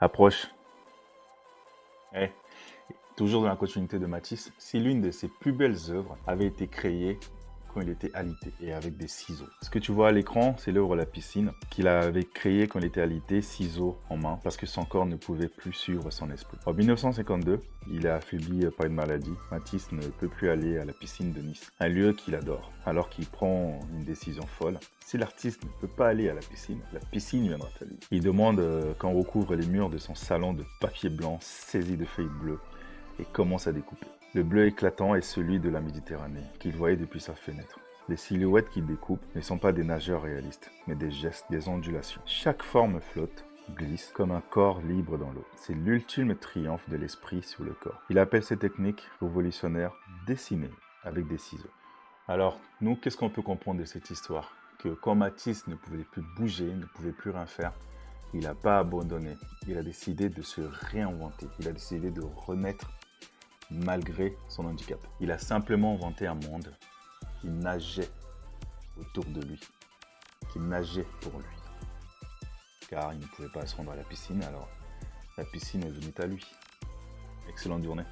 Approche. Eh, toujours dans la continuité de Matisse, si l'une de ses plus belles œuvres avait été créée quand il était alité et avec des ciseaux. Ce que tu vois à l'écran, c'est l'œuvre La piscine qu'il avait créée quand il était alité, ciseaux en main, parce que son corps ne pouvait plus suivre son esprit. En 1952, il est affaibli par une maladie. Matisse ne peut plus aller à la piscine de Nice, un lieu qu'il adore, alors qu'il prend une décision folle. Si l'artiste ne peut pas aller à la piscine viendra à lui. Il demande qu'on recouvre les murs de son salon de papier blanc saisi de feuilles bleues et commence à découper. Le bleu éclatant est celui de la Méditerranée, qu'il voyait depuis sa fenêtre. Les silhouettes qu'il découpe ne sont pas des nageurs réalistes, mais des gestes, des ondulations. Chaque forme flotte, glisse, comme un corps libre dans l'eau. C'est l'ultime triomphe de l'esprit sur le corps. Il appelle ces techniques révolutionnaires dessiner avec des ciseaux. Alors, nous, qu'est-ce qu'on peut comprendre de cette histoire? Que quand Matisse ne pouvait plus bouger, ne pouvait plus rien faire, il n'a pas abandonné. Il a décidé de se réinventer. Il a décidé de renaître malgré son handicap. Il a simplement inventé un monde qui nageait autour de lui, qui nageait pour lui. Car il ne pouvait pas se rendre à la piscine, alors la piscine est venue à lui. Excellente journée.